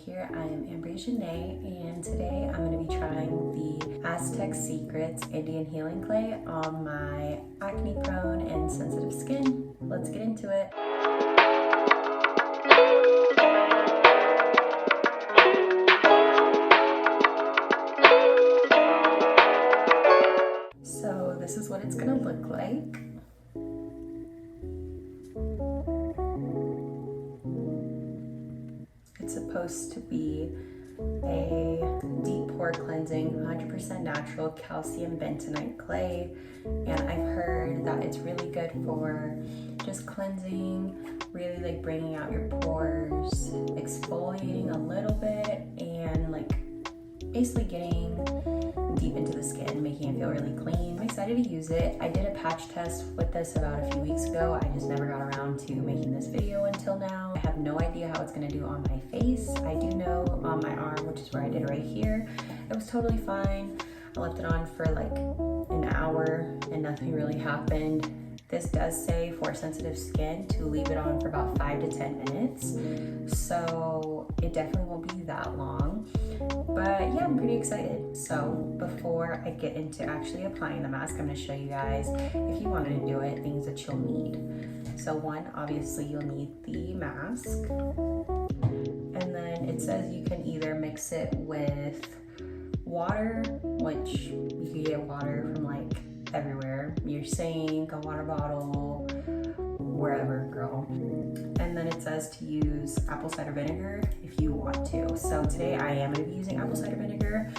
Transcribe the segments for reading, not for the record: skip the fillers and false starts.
here. I am Ambrya Zahnae, and today I'm going to be trying the Aztec Secrets Indian Healing Clay on my acne-prone and sensitive skin. Let's get into it. So this is what it's going to look like. It's supposed to be a deep pore cleansing, 100% natural calcium bentonite clay, and I've heard that it's really good for just cleansing, really like bringing out your pores, exfoliating a little bit, and like basically getting deep into the skin, making it feel really clean. I'm excited to use it. I did a patch test with this about a few weeks ago. I just never got around to making this video until now. I have no idea how it's gonna do on my face. I do know on my arm, which is where I did right here, it was totally fine. I left it on for like an hour and nothing really happened. This does say for sensitive skin to leave it on for about 5 to 10 minutes. So it definitely won't be that long. But yeah, I'm pretty excited. So before I get into actually applying the mask, I'm gonna show you guys, if you wanted to do it, things that you'll need. So one, obviously you'll need the mask. And then it says you can either mix it with water, which you can get water from like everywhere, your sink, a water bottle, wherever, girl. And then it says to use apple cider vinegar if you want to. So today I am going to be using apple cider vinegar.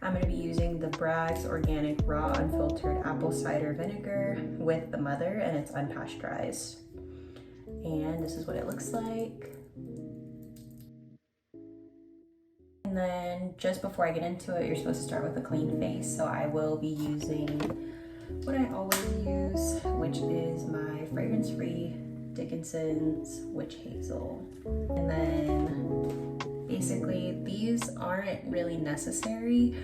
I'm going to be using the Bragg's Organic Raw Unfiltered Apple Cider Vinegar with the mother, and it's unpasteurized. And this is what it looks like. And then just before I get into it, you're supposed to start with a clean face. So I will be using what I always use, which is my fragrance-free Dickinson's Witch Hazel. And then basically these aren't really necessary,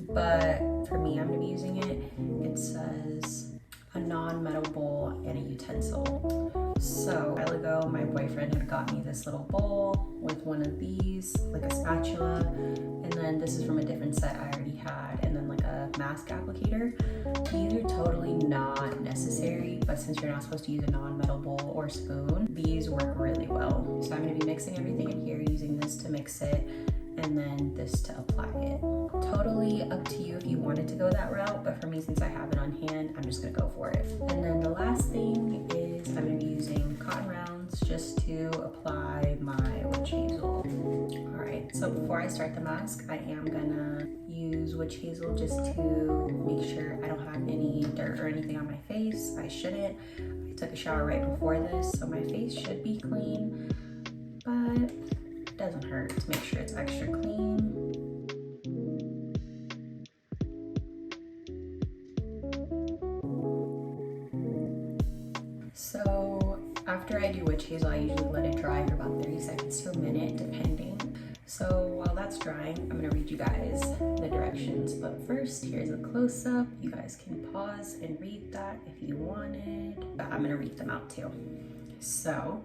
but for me, I'm gonna be using it. It says a non-metal bowl and a utensil. So a while ago, my boyfriend had got me this little bowl with one of these, like a spatula, and then this is from a different set I already had, and then like a mask applicator. These are totally not necessary, but since you're not supposed to use a non-metal bowl or spoon, these work really well. So I'm gonna be mixing everything in here, using this to mix it, and then this to apply it. Totally up to you if you wanted to go that route, but for me, since I have it on hand, I'm just gonna go for it. And then the last thing is I'm gonna be using cotton rounds just to apply my witch hazel. All right, so before I start the mask, I am gonna use witch hazel just to make sure I don't have any dirt or anything on my face. I shouldn't. I took a shower right before this, so my face should be clean, but it doesn't hurt to make sure it's extra clean. So after I do witch hazel, I usually let it dry for about 30 seconds to a minute, depending. So while that's drying, I'm gonna read you guys the directions. But first, here's a close-up. You guys can pause and read that if you wanted. But I'm gonna read them out too. So,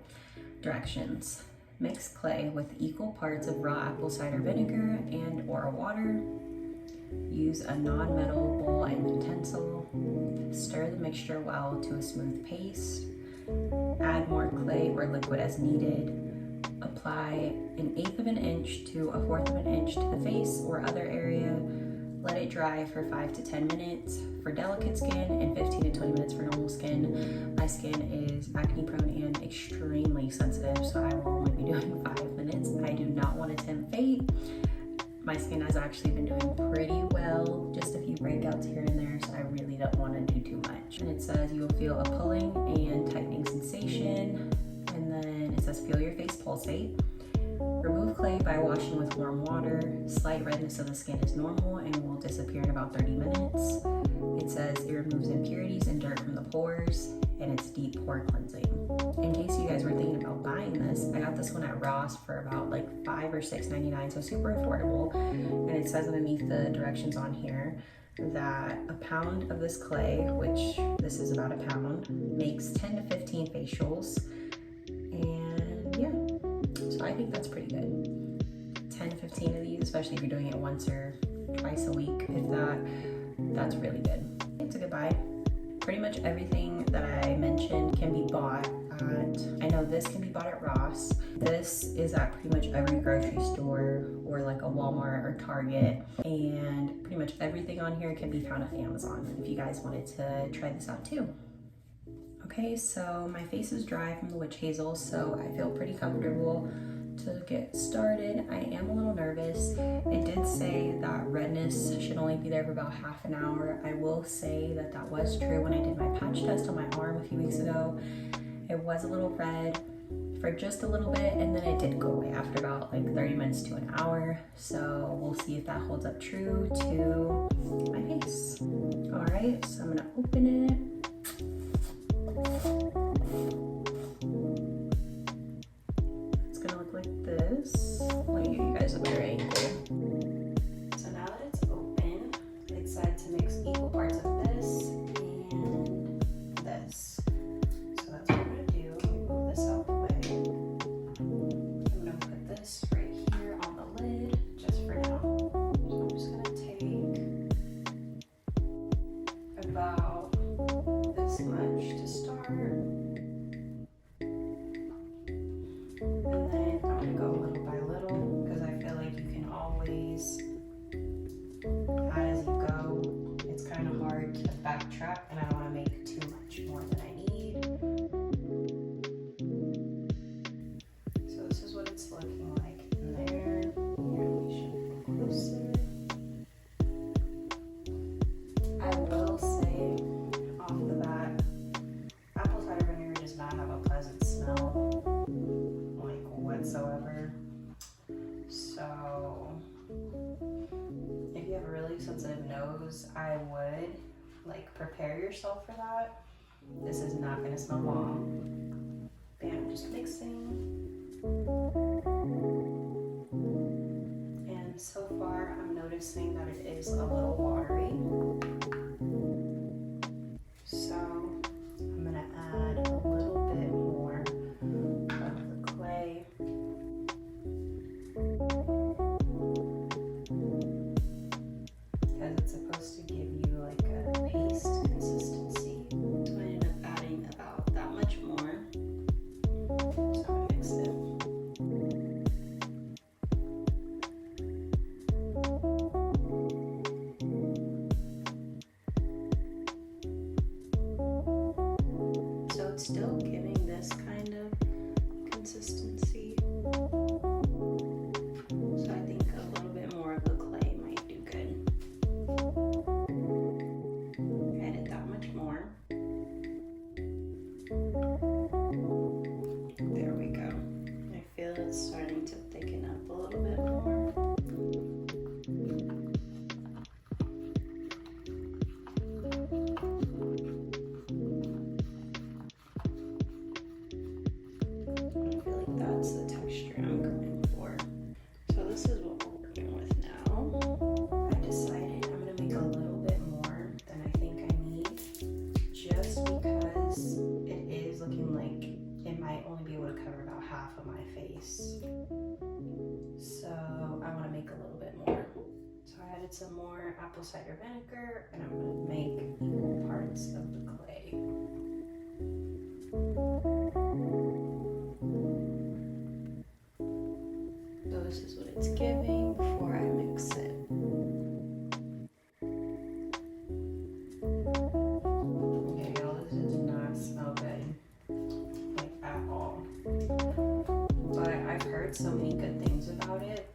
directions. Mix clay with equal parts of raw apple cider vinegar and or water. Use a non-metal bowl and utensil. Stir the mixture well to a smooth paste. Add more clay or liquid as needed. Apply 1/8 of an inch to 1/4 of an inch to the face or other area. Let it dry for 5 to 10 minutes for delicate skin and 15 to 20 minutes for normal skin. My skin is acne prone and extremely sensitive, so I will only be doing 5 minutes. I do not want to tempt fate. My skin has actually been doing pretty well, just a few breakouts here and there, so I really don't want to do too much. And it says you will feel a pulling and tightening sensation, and then it says feel your face pulsate. Remove clay by washing with warm water. Slight redness of the skin is normal and will disappear in about 30 minutes. It says it removes impurities and dirt from the pores, and it's deep pore cleansing. In case you guys were thinking about buying this, I got this one at Ross for about like $5 or $6.99, so super affordable. And it says underneath the directions on here that a pound of this clay, which this is about a pound, makes 10 to 15 facials. And yeah, so I think that's pretty good. 15 of these, especially if you're doing it once or twice a week. If that's really good. It's a good buy. Pretty much everything that I mentioned can be bought at, I know this can be bought at Ross. This is at pretty much every grocery store or like a Walmart or Target. And pretty much everything on here can be found at Amazon if you guys wanted to try this out too. Okay, so my face is dry from the witch hazel, so I feel pretty comfortable to get started. I am a little nervous. It did say that redness should only be there for about half an hour. I will say that that was true when I did my patch test on my arm a few weeks ago. It was a little red for just a little bit, and then it did go away after about like 30 minutes to an hour. So we'll see if that holds up true to my face. All right, so I'm gonna open it. It's gonna look like this. Let me give you guys a better angle. So now that it's open, it said to mix equal parts of this and this. So that's what I'm gonna do. Let me move this out the way. I'm gonna put this right here on the lid just for now. So I'm just gonna take about this much to start. And then I'm gonna go little by little because I feel like you can always add as you go. It's kind of hard to backtrack and I don't want to make too much more than I need. So this is what it's looking like in there. Here, let me show you closer. I will say off the bat, apple cider vinegar does not have a pleasant smell, like whatsoever. So if you have a really sensitive nose, I would like prepare yourself for that. This is not gonna smell bomb. Bam, just mixing. And so far I'm noticing that it is a little watery. So I'm gonna add a little bit more of the clay. Because it's supposed to give you like a paste consistency. So I ended up adding about that much more. So I'm gonna mix it. So it's still giving this kind of consistency. So I think a little bit more of the clay might do good. Added that much more. There we go. I feel it's starting to thicken up a little bit more. I feel like that's the texture I'm going for. So this is what we're working with now. I decided I'm gonna make a little bit more than I think I need, just because it is looking like it might only be able to cover about half of my face. So I wanna make a little bit more. So I added some more apple cider vinegar and I'm gonna make equal parts of the clay. So this is what it's giving before I mix it. Okay, y'all, this does not smell good, like at all. But I've heard so many good things about it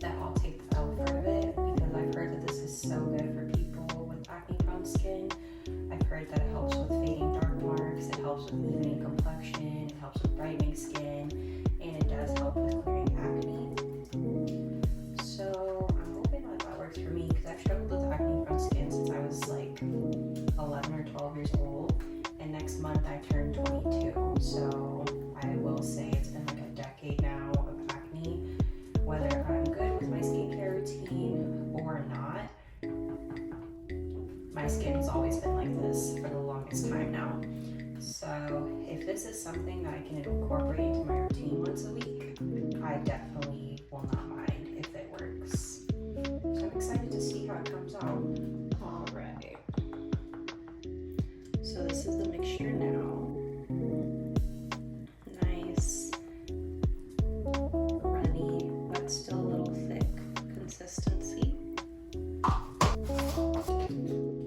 that I'll take the L part of it, because I've heard that this is so good for people with acne-prone skin. I've heard that it helps with fading dark marks, it helps with evening complexion, it helps with brightening skin, and it does help with clearing acne. So I'm hoping that works for me, because I've struggled with acne-prone skin since I was like 11 or 12 years old, and next month I turned 22. So I will say it's been like a decade now of acne. Whether I'm good with my skincare routine or not, my skin has always been like this for the longest time now. So if this is something that I can incorporate into my routine once a week, I definitely will not mind. So this is the mixture now. Nice, runny, but still a little thick consistency.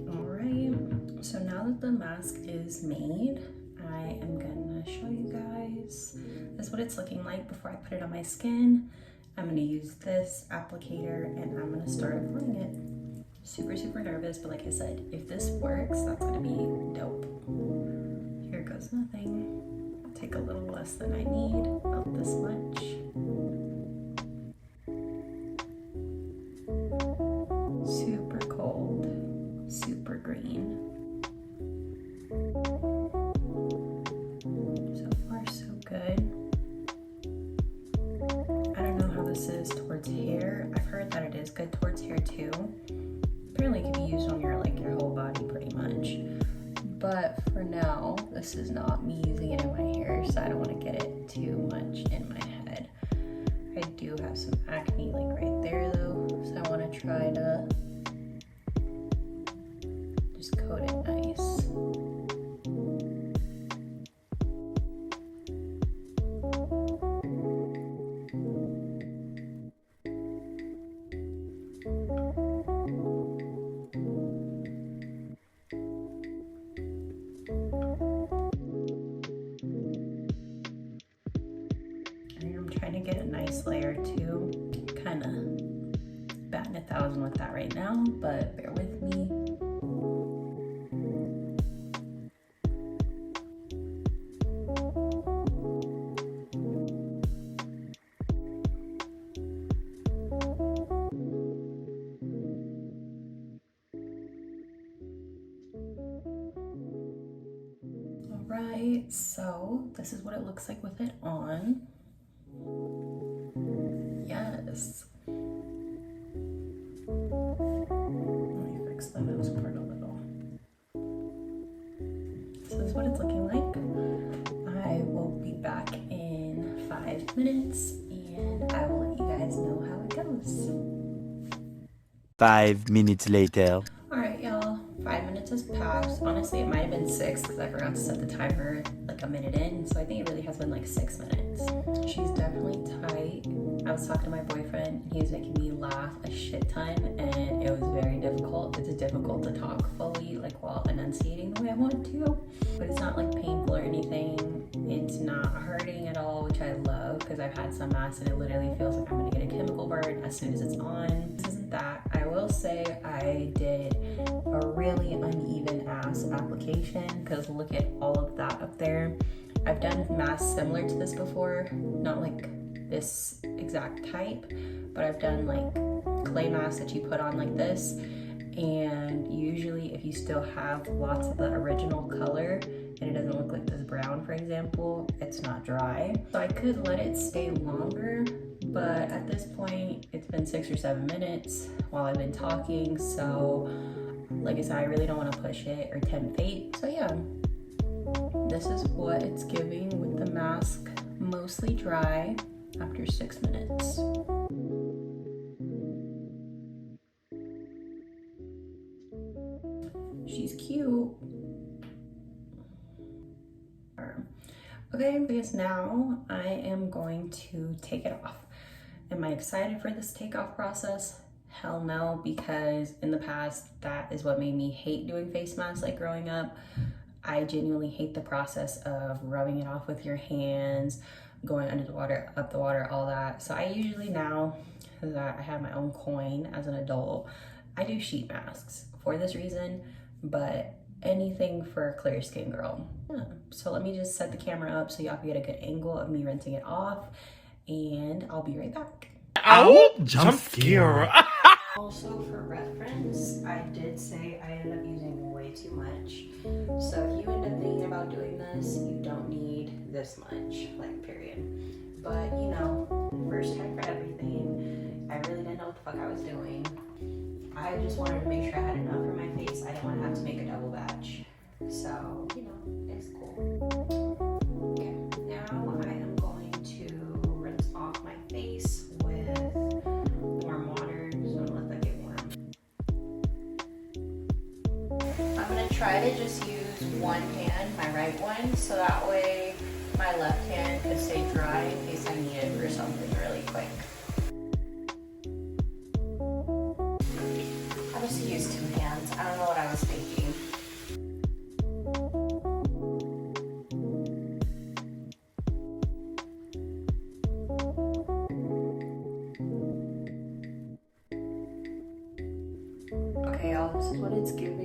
Alright, so now that the mask is made, I am gonna show you guys. This is what it's looking like before I put it on my skin. I'm gonna use this applicator and I'm gonna start applying it. Super, super nervous, but like I said, if this works, that's gonna be dope. Here goes nothing. I'll take a little less than I need, about this much. Super cold, super green. So far, so good. I don't know how this is towards hair. I've heard that it is good towards hair too. Apparently it can be used on your whole body pretty much. But for now, this is not me using it in my hair, so I don't want to get it too much in my head. I do have some acne like right there though, so I want to try to just coat it nice. Trying to get a nice layer too. Kind of batting 1,000 with that right now, but bear with me. All right, so this is what it looks like with it on. Yes. Let me fix the nose part a little. So this is what it's looking like. I will be back in 5 minutes and I will let you guys know how it goes. 5 minutes later. Alright y'all, 5 minutes has passed. Honestly, it might have been 6 because I forgot to set the timer like a minute in. So I think it really has been like 6 minutes. She's definitely tight. I was talking to my boyfriend and he was making me laugh a shit ton and it was very difficult. It's difficult to talk fully like while enunciating the way I want to. But it's not like painful or anything. It's not hurting at all, which I love because I've had some masks and it literally feels like I'm gonna get a chemical burn as soon as it's on. This isn't that. I will say I did a really uneven ass application because look at all of that up there. I've done masks similar to this before, not like this exact type, but I've done like clay masks that you put on like this, and usually if you still have lots of the original color and it doesn't look like this brown, for example, it's not dry. So I could let it stay longer, but at this point it's been 6 or 7 minutes while I've been talking, so like I said, I really don't want to push it or tempt fate. So yeah, this is what it's giving with the mask mostly dry after 6 minutes. She's cute. Okay, because now I am going to take it off. Am I excited for this takeoff process? Hell no, because in the past, that is what made me hate doing face masks like growing up. I genuinely hate the process of rubbing it off with your hands, going under the water, up the water, all that. So I usually, now that I have my own coin as an adult, I do sheet masks for this reason, but anything for a clear skin girl. Yeah. So let me just set the camera up so y'all can get a good angle of me rinsing it off, and I'll be right back. Ow! Jump scare. Also, for reference, I did say I ended up using way too much. So if you end up thinking about doing this, you don't need this much, like, period. But, you know, first time for everything. I really didn't know what the fuck I was doing. I just wanted to make sure I had enough for my face. I didn't want to have to make a double batch. So, you know, it's cool. Okay, now I am going to rinse off my face with warm water. Just don't let that get warm. I'm gonna try try to just use one hand, my right one, so that way my left hand could stay dry in case I need it for something really quick. I'll just use two hands. I don't know what I was thinking. Okay, y'all, this is what it's giving.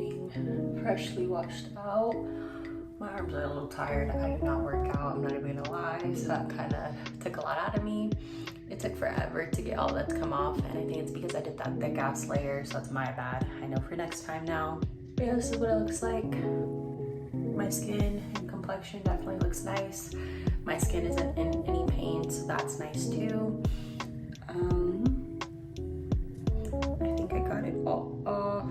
Freshly washed out. My arms are a little tired. I did not work out, I'm not even gonna lie, so that kind of took a lot out of me. It took forever to get all that's come off, and I think it's because I did that thick ass layer, so that's my bad. I know for next time now. But yeah, this is what it looks like. My skin and complexion definitely looks nice. My skin isn't in any pain, so that's nice too. I think I got it all off.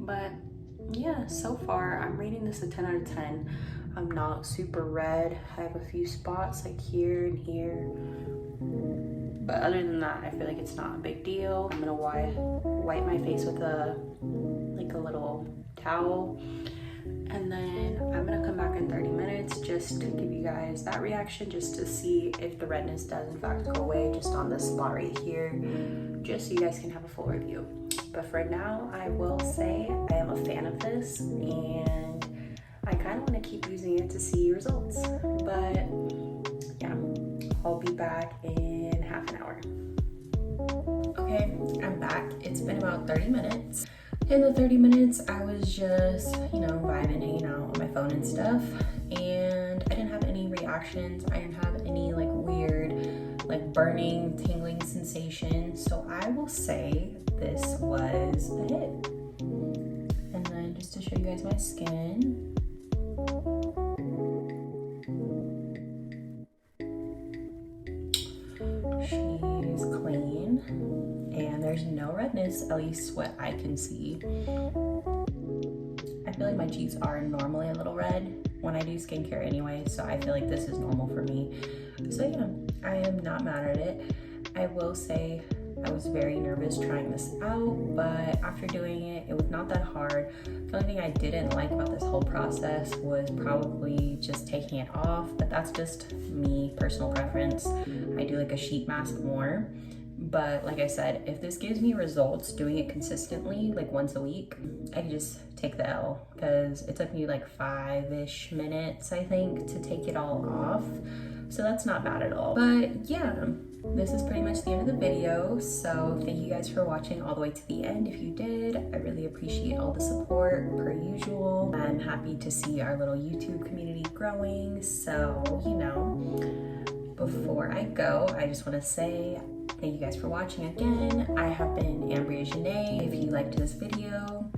But yeah, so far I'm rating this a 10 out of 10. I'm not super red. I have a few spots like here and here. But other than that, I feel like it's not a big deal. I'm gonna wipe my face with a little towel. And then I'm gonna come back in 30 minutes just to give you guys that reaction, just to see if the redness does in fact go away, just on this spot right here, just so you guys can have a full review. But for now, I will say I am a fan of this, and I kind of want to keep using it to see results. But yeah, I'll be back in half an hour. Okay, I'm back. It's been about 30 minutes. In the 30 minutes, I was just, vibing, hanging out on my phone and stuff, and I didn't have any reactions. I didn't have any weird, burning, tingling sensation. So I will say this was a hit. And then just to show you guys my skin. She's clean, and there's no redness, at least what I can see. I feel like my cheeks are normally a little red when I do skincare anyway, so I feel like this is normal for me. So yeah, I am not mad at it. I will say I was very nervous trying this out, but after doing it, it was not that hard. The only thing I didn't like about this whole process was probably just taking it off, but that's just me, personal preference. I do like a sheet mask more. But like I said, if this gives me results doing it consistently, once a week, I can just take the L, because it took me 5-ish minutes, I think, to take it all off. So that's not bad at all. But yeah, this is pretty much the end of the video. So thank you guys for watching all the way to the end. If you did, I really appreciate all the support per usual. I'm happy to see our little YouTube community growing. So, before I go, I just want to say thank you guys for watching again. I have been Ambrya Zahnae. If you liked this video,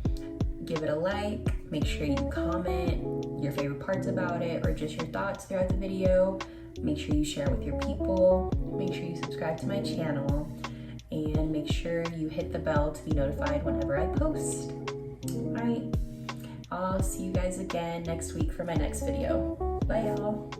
give it a like. Make sure you comment your favorite parts about it, or just your thoughts throughout the video. Make sure you share with your people. Make sure you subscribe to my channel, and make sure you hit the bell to be notified whenever I post. All right, I'll see you guys again next week for my next video. Bye, y'all.